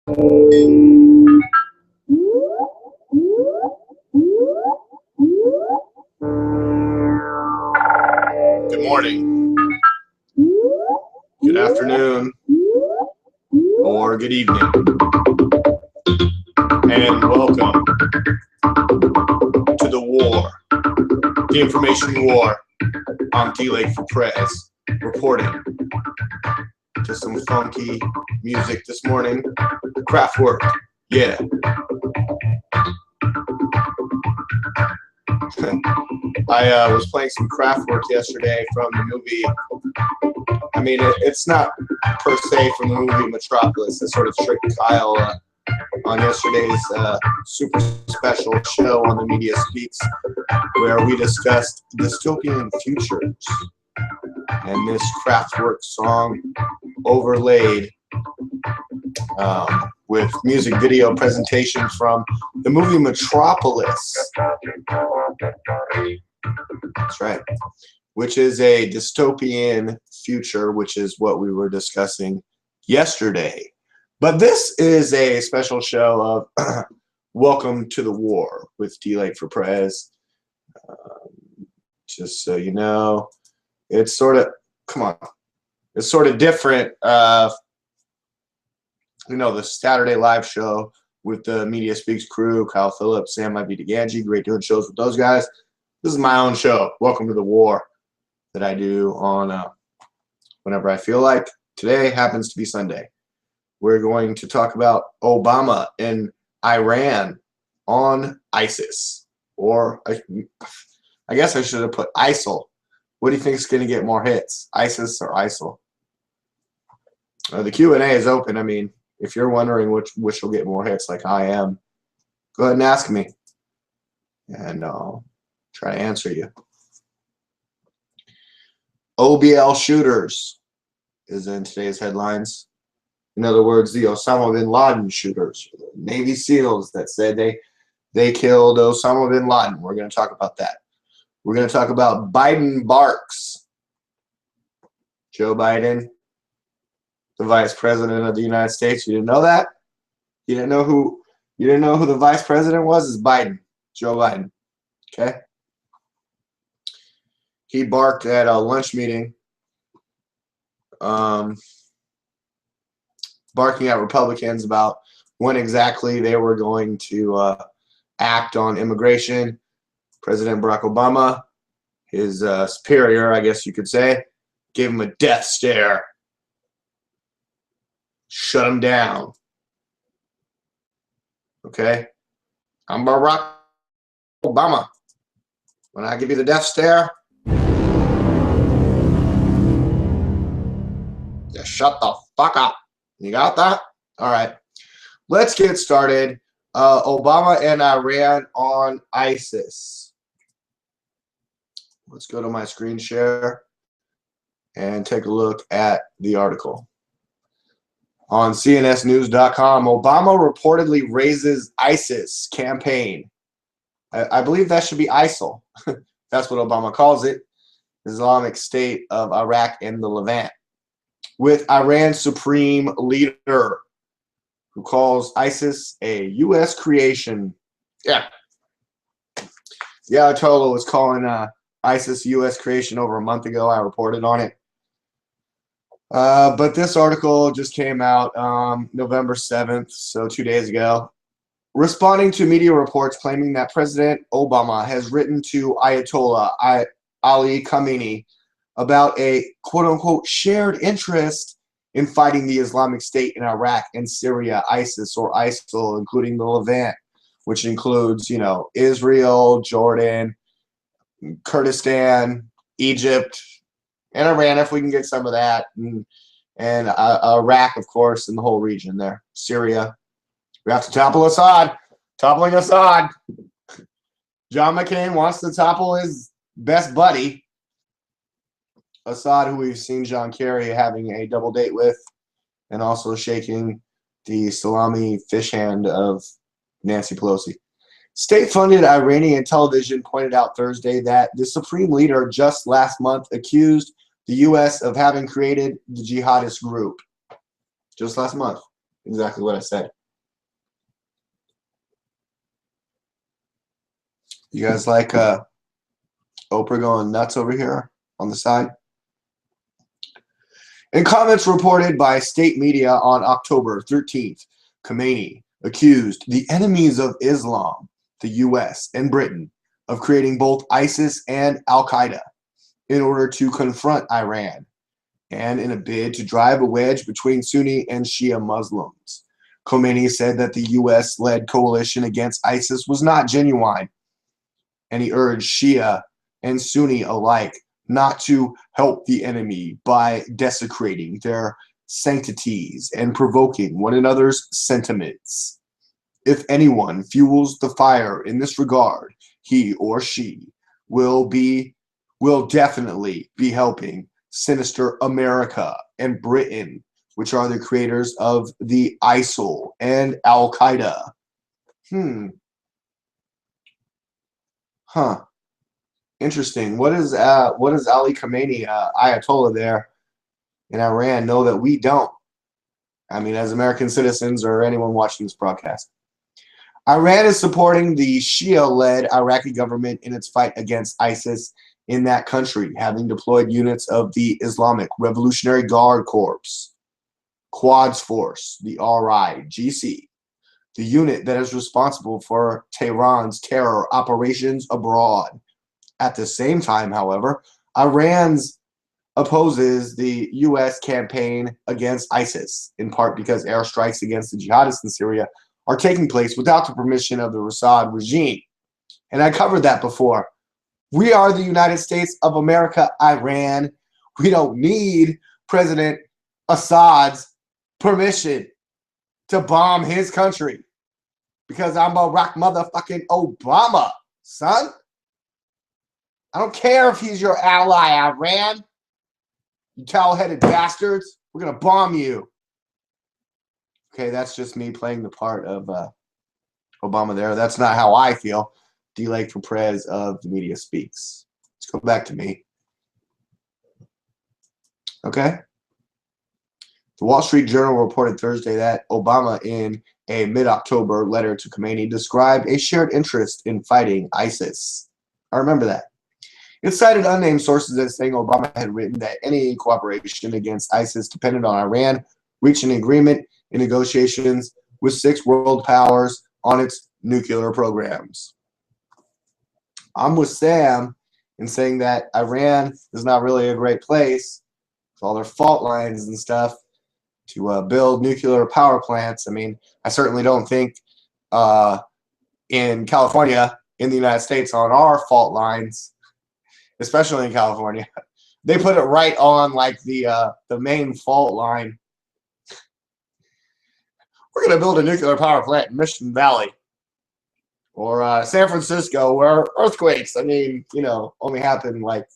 Good morning, good afternoon, or good evening, and welcome to the war, the information war. I'm DLAKE for PREZ, reporting to some funky music this morning. Kraftwerk, yeah. I was playing some Kraftwerk yesterday from the movie. I mean, it's not per se from the movie Metropolis. I sort of tricked Kyle on yesterday's super special show on the Media Speaks, where we discussed dystopian futures. And this Kraftwerk song overlaid with music video presentation from the movie Metropolis. That's right. Which is a dystopian future, which is what we were discussing yesterday. But this is a special show of Welcome to the War with DLAKE for PREZ. Just so you know, it's sort of, come on, it's sort of different. You know, the Saturday live show with the Media Speaks crew, Kyle Phillips, Sam MIDTERM, great doing shows with those guys. This is my own show, Welcome to the War, that I do on whenever I feel like. Today happens to be Sunday. We're going to talk about Obama and Iran on ISIS. Or, I guess I should have put ISIL. What do you think is going to get more hits, ISIS or ISIL? The Q&A is open. I mean, if you're wondering which will get more hits like I am, go ahead and ask me. And I'll try to answer you. OBL shooters is in today's headlines. In other words, the Osama bin Laden shooters, Navy SEALs that said they killed Osama bin Laden. We're going to talk about that. We're going to talk about Biden barks. Joe Biden, the Vice President of the United States. You didn't know that? You didn't know who the Vice President was? It's Biden, Joe Biden. Okay. He barked at a lunch meeting, barking at Republicans about when exactly they were going to act on immigration. President Barack Obama, his superior, I guess you could say, gave him a death stare. Shut him down. Okay? I'm Barack Obama. When I give you the death stare, just shut the fuck up. You got that? All right. Let's get started. Obama and Iran on ISIS. Let's go to my screen share and take a look at the article. On CNSnews.com, Obama reportedly raises ISIS campaign. I believe that should be ISIL. That's what Obama calls it. Islamic State of Iraq and the Levant. With Iran's supreme leader, who calls ISIS a U.S. creation. Yeah. The Ayatollah was calling ISIS U.S. creation over a month ago. I reported on it. But this article just came out November 7th, so 2 days ago, responding to media reports claiming that President Obama has written to Ayatollah Ali Khamenei about a quote-unquote shared interest in fighting the Islamic State in Iraq and Syria, ISIS or ISIL, including the Levant, which includes, you know, Israel, Jordan, Kurdistan, Egypt, and Iran, if we can get some of that, and Iraq, of course, and the whole region there. Syria. We have to topple Assad. Toppling Assad. John McCain wants to topple his best buddy, Assad, who we've seen John Kerry having a double date with, and also shaking the salami fish hand of Nancy Pelosi. State-funded Iranian television pointed out Thursday that the supreme leader just last month accused the U.S. of having created the jihadist group. Just last month. exactly what I said. You guys like Oprah going nuts over here on the side? In comments reported by state media on October 13th, Khomeini accused the enemies of Islam, the U.S. and Britain, of creating both ISIS and Al-Qaeda in order to confront Iran and in a bid to drive a wedge between Sunni and Shia Muslims. Khomeini said that the U.S.-led coalition against ISIS was not genuine, and he urged Shia and Sunni alike not to help the enemy by desecrating their sanctities and provoking one another's sentiments. If anyone fuels the fire in this regard, he or she will definitely be helping sinister America and Britain, which are the creators of the ISIL and Al-Qaeda. Huh. Interesting. What does Ali Khamenei, Ayatollah there in Iran, know that we don't? I mean, as American citizens or anyone watching this broadcast. Iran is supporting the Shia-led Iraqi government in its fight against ISIS in that country, having deployed units of the Islamic Revolutionary Guard Corps, Quds Force, the RIGC, the unit that is responsible for Tehran's terror operations abroad. At the same time, however, Iran opposes the U.S. campaign against ISIS, in part because airstrikes against the jihadists in Syria are taking place without the permission of the Assad regime. And I covered that before. We are the United States of America, Iran. We don't need President Assad's permission to bomb his country because I'm Barack motherfucking Obama, son. I don't care if he's your ally, Iran. You towel-headed bastards. We're going to bomb you. Okay, that's just me playing the part of Obama there. That's not how I feel. DLAKE for PREZ of the Media Speaks. Let's go back to me. Okay. The Wall Street Journal reported Thursday that Obama, in a mid-October letter to Khomeini, described a shared interest in fighting ISIS. I remember that. It cited unnamed sources as saying Obama had written that any cooperation against ISIS depended on Iran reaching an agreement in negotiations with 6 world powers on its nuclear programs. I'm with Sam in saying that Iran is not really a great place with all their fault lines and stuff to build nuclear power plants. I mean, I certainly don't think in California, in the United States, on our fault lines, especially in California, they put it right on like the main fault line. We're going to build a nuclear power plant in Mission Valley or San Francisco, where earthquakes, I mean, you know, only happen like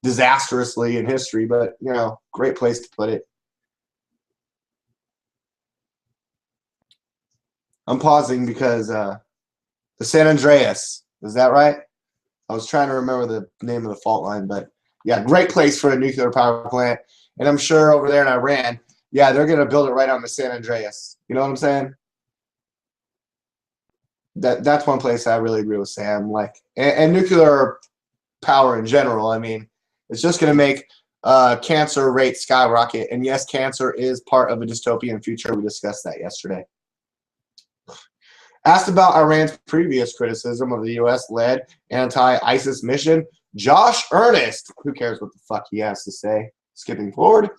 disastrously in history, but, you know, great place to put it. I'm pausing because the San Andreas, is that right? I was trying to remember the name of the fault line, but yeah, great place for a nuclear power plant. And I'm sure over there in Iran, yeah, they're going to build it right on the San Andreas. You know what I'm saying? That's one place I really agree with Sam. Like, and nuclear power in general, I mean, it's just going to make cancer rates skyrocket. And yes, cancer is part of a dystopian future. We discussed that yesterday. Asked about Iran's previous criticism of the U.S.-led anti-ISIS mission, Josh Earnest, who cares what the fuck he has to say, skipping forward.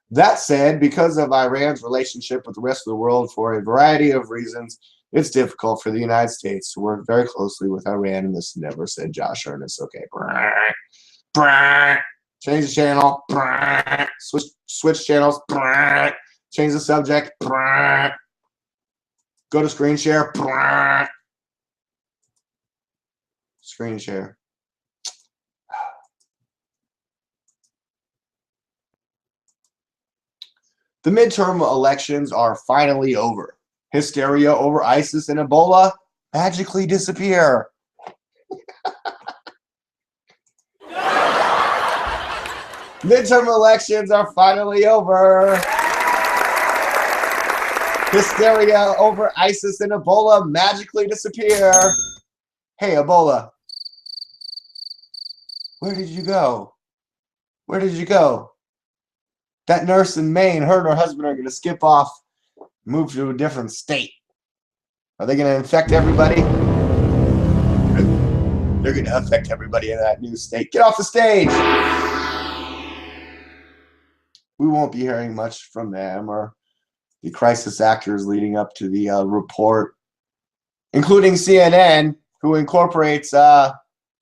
That said, because of Iran's relationship with the rest of the world for a variety of reasons, it's difficult for the United States to work very closely with Iran, and this never said Josh Earnest. Okay. Change the channel. Switch channels. Change the subject. Go to screen share. Screen share. The midterm elections are finally over. Hysteria over ISIS and Ebola magically disappear. Midterm elections are finally over. Hysteria over ISIS and Ebola magically disappear. Hey, Ebola. Where did you go? Where did you go? That nurse in Maine, her and her husband are going to skip off, move to a different state. Are they going to infect everybody? They're going to affect everybody in that new state. Get off the stage. We won't be hearing much from them or the crisis actors leading up to the report, including CNN, who incorporates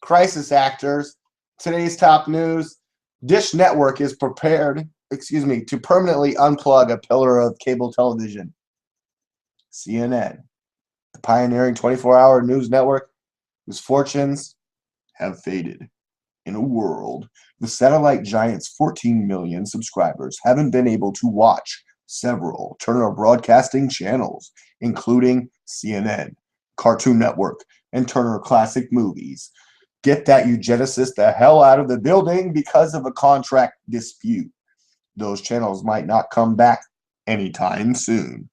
crisis actors. Today's top news: Dish Network is prepared, to permanently unplug a pillar of cable television. CNN, the pioneering 24-hour news network whose fortunes have faded. In a world, the satellite giant's 14 million subscribers haven't been able to watch several Turner Broadcasting channels, including CNN, Cartoon Network, and Turner Classic Movies. Get that eugenicist the hell out of the building because of a contract dispute. Those channels might not come back anytime soon.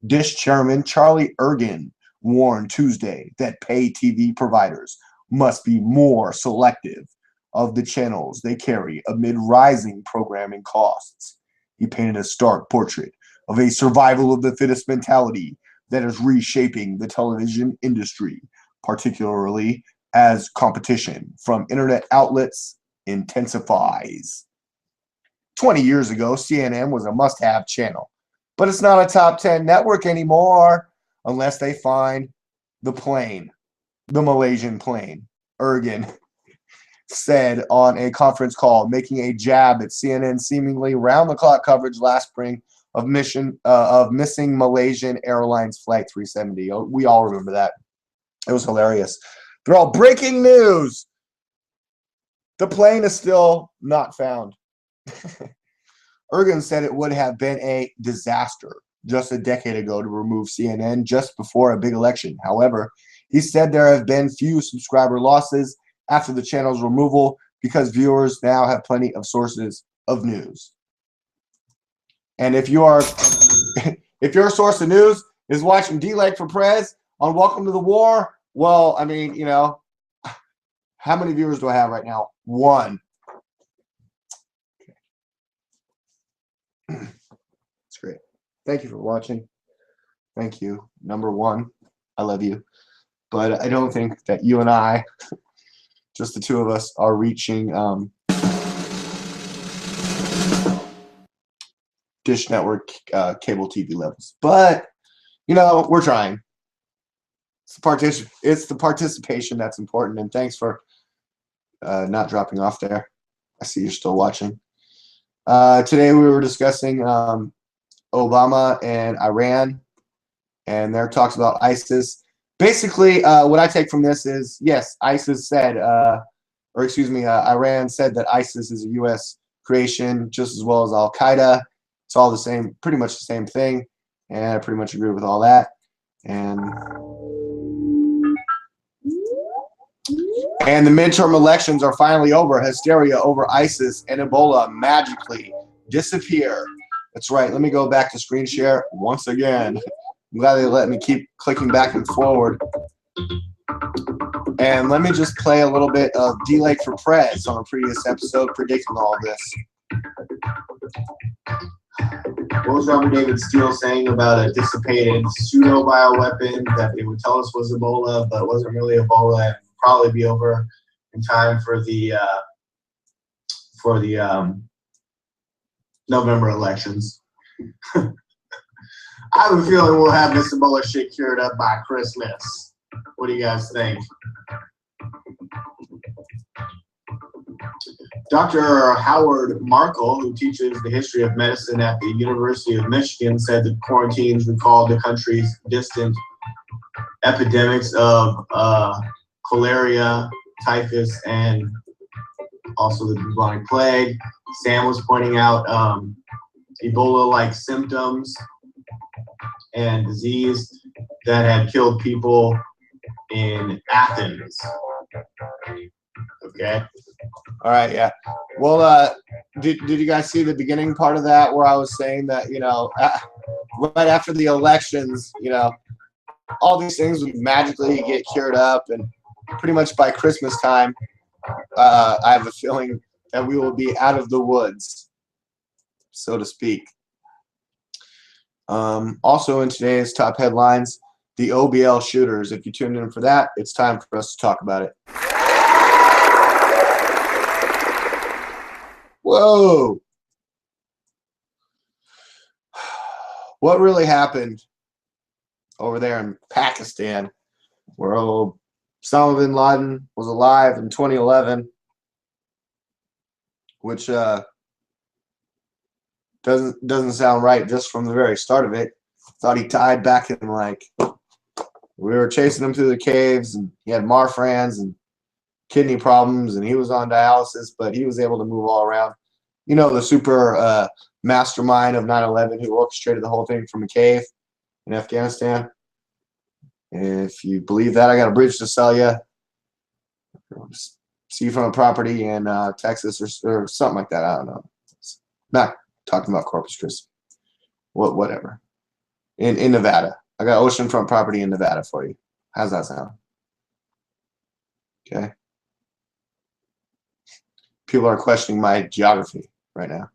Dish Chairman Charlie Ergen warned Tuesday that pay TV providers must be more selective of the channels they carry amid rising programming costs. He painted a stark portrait of a survival of the fittest mentality that is reshaping the television industry, particularly as competition from internet outlets intensifies. 20 years ago, CNN was a must-have channel, but it's not a top 10 network anymore unless they find the plane, the Malaysian plane. Ergen said on a conference call, making a jab at CNN's seemingly round-the-clock coverage last spring of missing Malaysian Airlines Flight 370. We all remember that. It was hilarious. They're all breaking news. The plane is still not found. Ergen said it would have been a disaster just a decade ago to remove CNN just before a big election. However, he said there have been few subscriber losses after the channel's removal because viewers now have plenty of sources of news. And if your source of news is watching DLAKE for PREZ on Welcome to the War, well, I mean, you know, how many viewers do I have right now? One. It's great. Thank you for watching. Thank you. Number one, I love you. But I don't think that you and I, just the two of us, are reaching Dish Network cable TV levels. But, you know, we're trying. It's the participation that's important. And thanks for not dropping off there. I see you're still watching. Today we were discussing Obama and Iran and their talks about ISIS. Basically, what I take from this is, yes, ISIS said, Iran said that ISIS is a U.S. creation just as well as Al-Qaeda. It's all the same, pretty much the same thing, and I pretty much agree with all that. And the midterm elections are finally over. Hysteria over ISIS and Ebola magically disappear. That's right. Let me go back to screen share once again. I'm glad they let me keep clicking back and forward. And let me just play a little bit of DLAKE for PREZ on a previous episode predicting all this. What was Robert David Steele saying about a dissipated pseudo-bioweapon that they would tell us was Ebola, but wasn't really Ebola, and would probably be over in time for the November elections. I have a feeling we'll have this Ebola shit cured up by Christmas. What do you guys think? Dr. Howard Markle, who teaches the history of medicine at the University of Michigan, said that quarantines recalled the country's distant epidemics of cholera, typhus, and also the bubonic plague. Sam was pointing out Ebola-like symptoms and disease that had killed people in Athens. Okay. All right. Yeah. Well, did you guys see the beginning part of that where I was saying that, you know, right after the elections, you know, all these things would magically get cured up, and pretty much by Christmas time, I have a feeling that we will be out of the woods, so to speak. Also in today's top headlines, the OBL shooters. If you tuned in for that, it's time for us to talk about it. Whoa! What really happened over there in Pakistan, where Osama bin Laden was alive in 2011, which doesn't sound right just from the very start of it. Thought he died back in, like, we were chasing him through the caves, and he had Marfans and kidney problems, and he was on dialysis, but he was able to move all around. You know, the super mastermind of 9/11 who orchestrated the whole thing from a cave in Afghanistan. If you believe that, I got a bridge to sell you. See you from a property in Texas or something like that. I don't know. Not talking about Corpus Christi. Whatever. In Nevada. I got oceanfront property in Nevada for you. How's that sound? Okay. People are questioning my geography right now.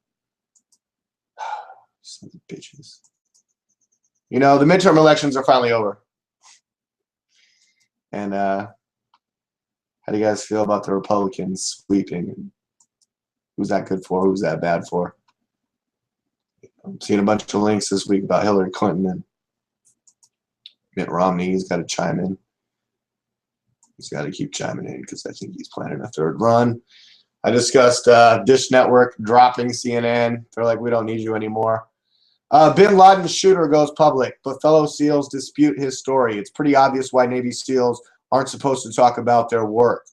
Sons of bitches. You know, the midterm elections are finally over. And how do you guys feel about the Republicans sweeping? And who's that good for? Who's that bad for? I'm seeing a bunch of links this week about Hillary Clinton and Mitt Romney. He's got to chime in. He's got to keep chiming in because I think he's planning a third run. I discussed Dish Network dropping CNN. They're like, we don't need you anymore. Bin Laden's shooter goes public, but fellow SEALs dispute his story. It's pretty obvious why Navy SEALs aren't supposed to talk about their work.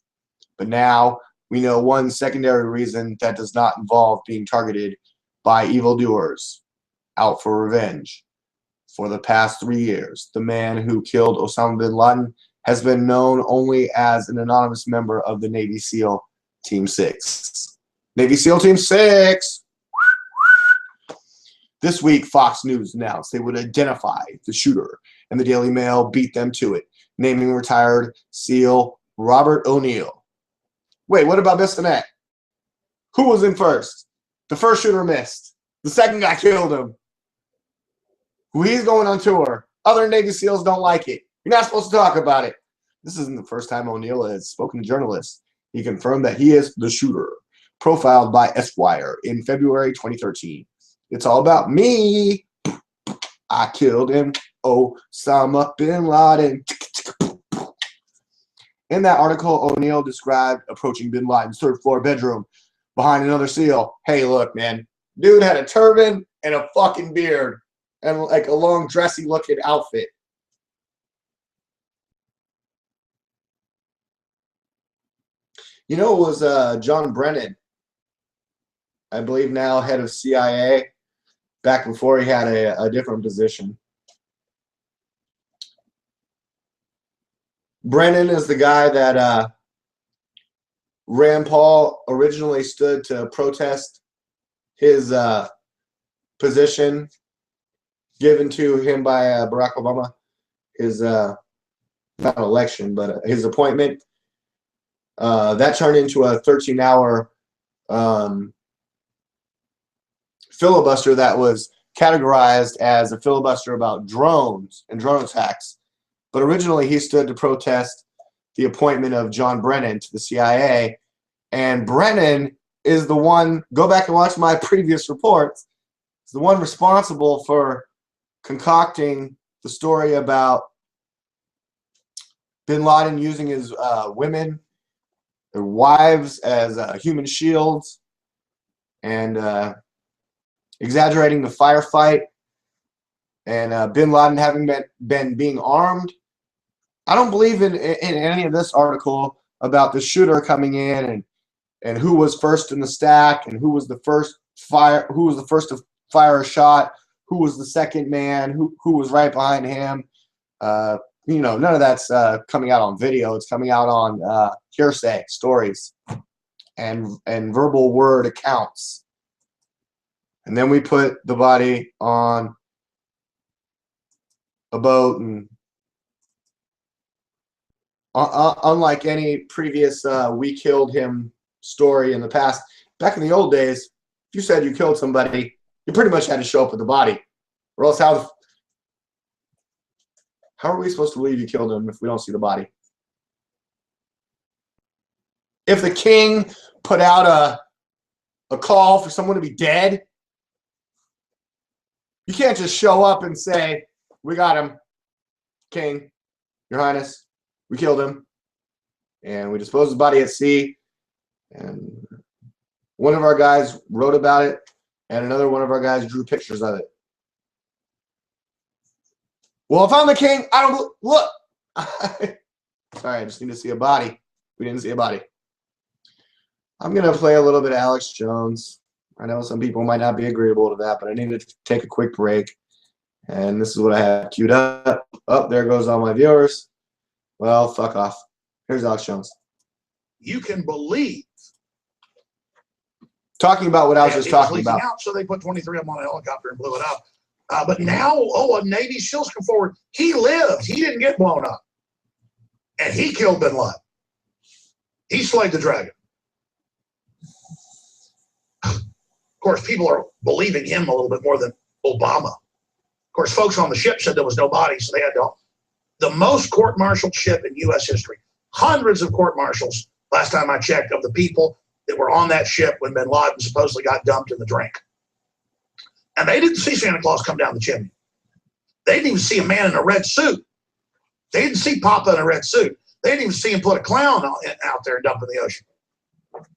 But now we know one secondary reason that does not involve being targeted by evildoers out for revenge. For the past 3 years, the man who killed Osama bin Laden has been known only as an anonymous member of the Navy SEAL Team 6. Navy SEAL Team 6! This week, Fox News announced they would identify the shooter, and the Daily Mail beat them to it, naming retired SEAL Robert O'Neill. Wait, what about missing that? Who was in first? The first shooter missed. The second guy killed him. He's going on tour. Other Navy SEALs don't like it. You're not supposed to talk about it. This isn't the first time O'Neill has spoken to journalists. He confirmed that he is the shooter, profiled by Esquire in February 2013. It's all about me. I killed him. Osama bin Laden. In that article, O'Neill described approaching bin Laden's third-floor bedroom behind another SEAL. Hey, look, man. Dude had a turban and a fucking beard and like a long, dressy-looking outfit. You know, it was John Brennan, I believe now head of CIA, back before he had a different position. Brennan is the guy that Rand Paul originally stood to protest his position given to him by Barack Obama, his not election, but his appointment. That turned into a 13-hour filibuster that was categorized as a filibuster about drones and drone attacks. But originally he stood to protest the appointment of John Brennan to the CIA. And Brennan is the one, go back and watch my previous reports, is the one responsible for concocting the story about bin Laden using his women, their wives, as human shields, and exaggerating the firefight, and bin Laden having been being armed. I don't believe in any of this article about the shooter coming in and who was first in the stack and who was the first to fire a shot, who was the second man, who was right behind him. You know, none of that's coming out on video. It's coming out on hearsay stories and verbal word accounts. And then we put the body on a boat, and unlike any previous we killed him story in the past, back in the old days, if you said you killed somebody, you pretty much had to show up with the body, or else how are we supposed to believe you killed him if we don't see the body? If the king put out a call for someone to be dead, you can't just show up and say, we got him, King, Your Highness, we killed him, and we disposed his body at sea, and one of our guys wrote about it, and another one of our guys drew pictures of it. Well, if I'm the king, I don't look. Sorry, I just need to see a body. We didn't see a body. I'm going to play a little bit of Alex Jones. I know some people might not be agreeable to that, but I need to take a quick break. And this is what I have queued up. Oh, there goes all my viewers. Well, fuck off. Here's Alex Jones. You can believe. Talking about what I was just talking about. Out, so they put 23 of them on a helicopter and blew it up. But now, a Navy SEALs come forward. He lived. He didn't get blown up. And he killed bin Laden. He slayed the dragon. Of course, people are believing him a little bit more than Obama. Of course, folks on the ship said there was no body, so they had to. The most court-martialed ship in U.S. history. Hundreds of court-martials, last time I checked, of the people that were on that ship when bin Laden supposedly got dumped in the drink. And they didn't see Santa Claus come down the chimney. They didn't even see a man in a red suit. They didn't see Papa in a red suit. They didn't even see him put a clown out there and dump in the ocean.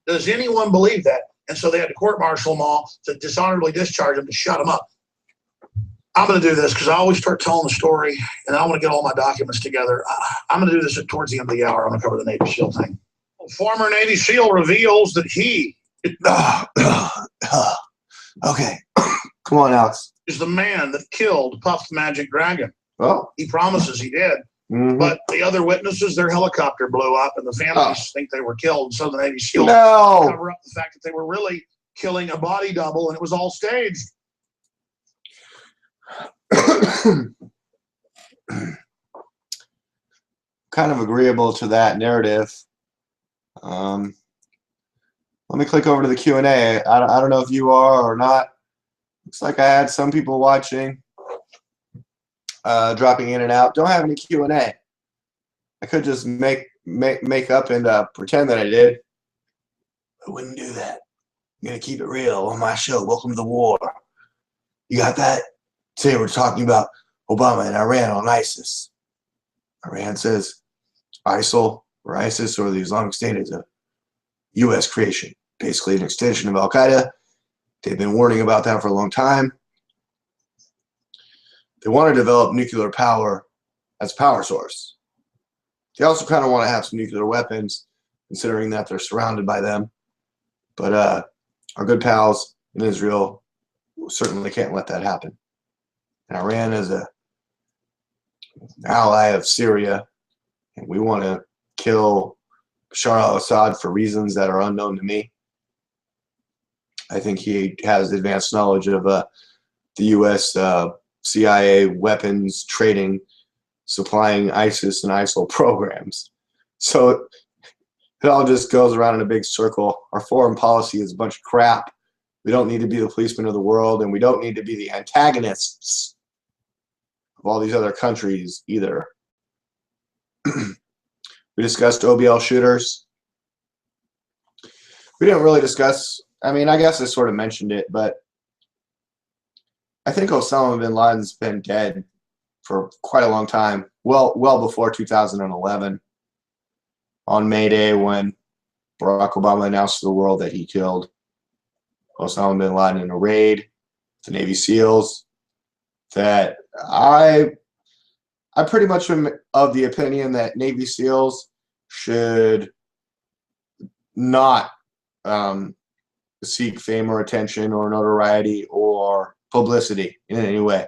Does anyone believe that? And so they had to court-martial them all to dishonorably discharge them, to shut them up. I'm going to do this because I always start telling the story, and I want to get all my documents together. I'm going to do this towards the end of the hour. I'm going to cover the Navy SEAL thing. Former Navy SEAL reveals that he okay. Come on, Alex. is the man that killed Puff the Magic Dragon. Oh. He promises he did. But the other witnesses, their helicopter blew up, and the families think they were killed. So the Navy SEALs cover up the fact that they were really killing a body double, and it was all staged. Kind of agreeable to that narrative. Let me click over to the Q&A. I don't know if you are or not. Looks like I had some people watching, dropping in and out. Don't have any Q&A. I could just make up and pretend that I did. I wouldn't do that. I'm gonna keep it real on my show. Welcome to the war. You got that? Today we're talking about Obama and Iran on ISIS. Iran says ISIL or ISIS or the Islamic State is a U.S. creation, basically an extension of Al-Qaeda. They've been warning about that for a long time. They want to develop nuclear power as a power source. They also kind of want to have some nuclear weapons, considering that they're surrounded by them. But our good pals in Israel certainly can't let that happen. And Iran is an ally of Syria, and we want to kill Bashar al-Assad for reasons that are unknown to me. I think he has advanced knowledge of the U.S. CIA weapons trading, supplying ISIS and ISIL programs. So it all just goes around in a big circle. Our foreign policy is a bunch of crap. We don't need to be the policemen of the world, and we don't need to be the antagonists of all these other countries either. We discussed OBL shooters. We didn't really discuss, I mean, I guess I sort of mentioned it, but I think Osama bin Laden's been dead for quite a long time, well before 2011, on May Day when Barack Obama announced to the world that he killed Osama bin Laden in a raid, the Navy SEALs, that I pretty much am of the opinion that Navy SEALs should not seek fame or attention or notoriety or publicity in any way.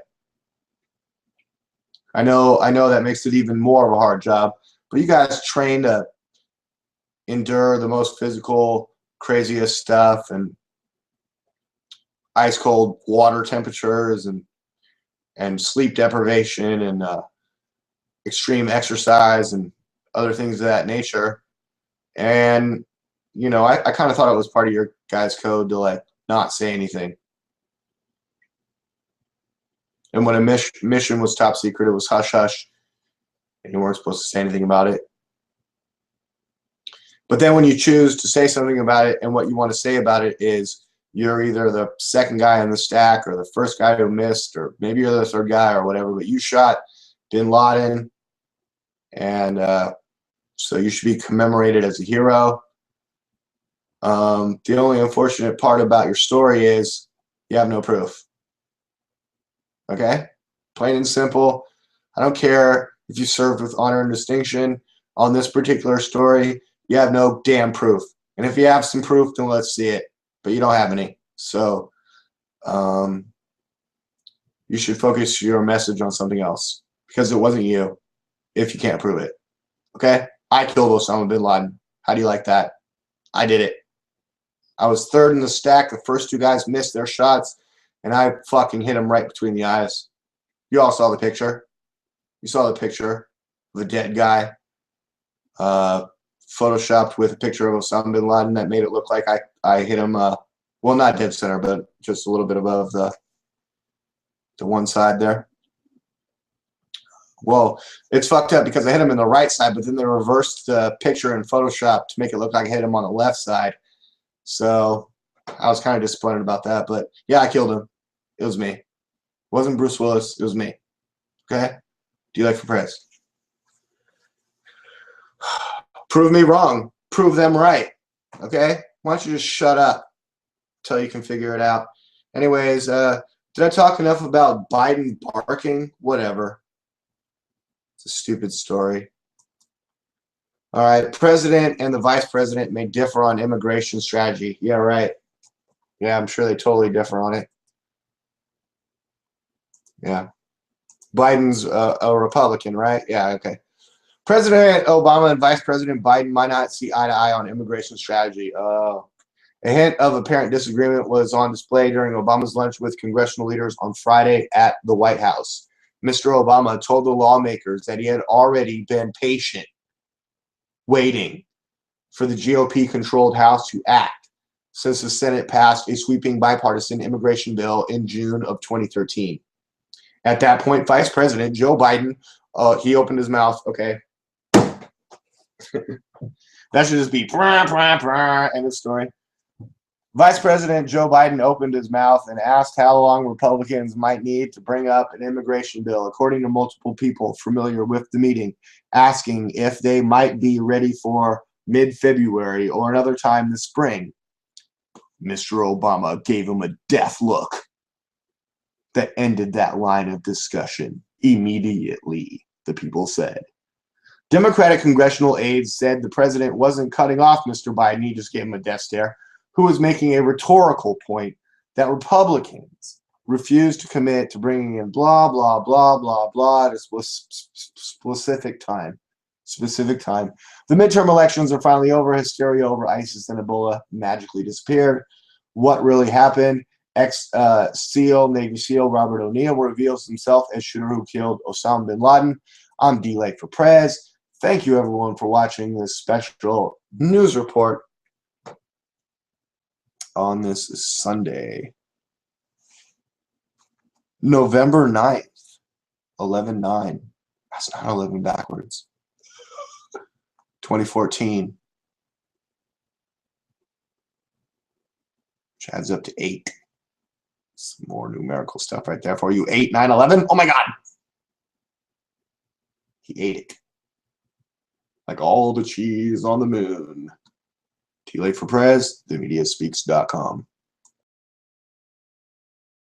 I know that makes it even more of a hard job, but you guys train to endure the most physical, craziest stuff and ice cold water temperatures and sleep deprivation and extreme exercise and other things of that nature. And, you know, I kind of thought it was part of your guys' code to, like, not say anything. And when a mission was top secret, it was hush-hush, and you weren't supposed to say anything about it. But then when you choose to say something about it, and what you want to say about it is you're either the second guy in the stack or the first guy who missed, or maybe you're the third guy or whatever, but you shot bin Laden, and so you should be commemorated as a hero. The only unfortunate part about your story is you have no proof. Okay? Plain and simple. I don't care if you served with honor and distinction on this particular story. You have no damn proof. And if you have some proof, then let's see it. But you don't have any. So you should focus your message on something else, because it wasn't you if you can't prove it. Okay? I killed Osama bin Laden. How do you like that? I did it. I was third in the stack. The first two guys missed their shots, and I fucking hit them right between the eyes. You all saw the picture. You saw the picture of a dead guy photoshopped with a picture of Osama bin Laden that made it look like I hit him, well, not dead center, but just a little bit above the one side there. Well, it's fucked up because I hit him in the right side, but then they reversed the picture in Photoshop to make it look like I hit him on the left side. So I was kind of disappointed about that. But yeah, I killed him. It was me. It wasn't Bruce Willis. It was me. Okay? DLAKE for PREZ. Prove me wrong. Prove them right. Okay? Why don't you just shut up until you can figure it out? Anyways, did I talk enough about Biden barking? Whatever. It's a stupid story. All right. President and the vice president may differ on immigration strategy. Yeah, right. Yeah, I'm sure they totally differ on it. Yeah. Biden's a Republican, right? Yeah, okay. President Obama and Vice President Biden might not see eye to eye on immigration strategy. A hint of apparent disagreement was on display during Obama's lunch with congressional leaders on Friday at the White House. Mr. Obama told the lawmakers that he had already been patient, waiting for the GOP-controlled House to act since the Senate passed a sweeping bipartisan immigration bill in June of 2013. At that point, Vice President Joe Biden, he opened his mouth. Okay. That should just be end of story. Vice President Joe Biden opened his mouth and asked how long Republicans might need to bring up an immigration bill, according to multiple people familiar with the meeting, asking if they might be ready for mid-February or another time this spring. Mr. Obama gave him a death look that ended that line of discussion immediately, the people said. Democratic congressional aides said the president wasn't cutting off Mr. Biden, he just gave him a death stare, who was making a rhetorical point that Republicans refused to commit to bringing in blah, blah, blah, blah, blah at a specific time. The midterm elections are finally over. Hysteria over ISIS and Ebola magically disappeared. What really happened? Ex-SEAL, Navy SEAL Robert O'Neill reveals himself as shooter who killed Osama bin Laden. I'm DLAKE for PREZ. Thank you, everyone, for watching this special news report on this Sunday, November 9th, 11/9. That's not 11 backwards. 2014. Which adds up to 8. Some more numerical stuff right there for you. 8, 9, 11. Oh my God. He ate it. Like all the cheese on the moon. DLAKE for PREZ, themediaspeaks.com.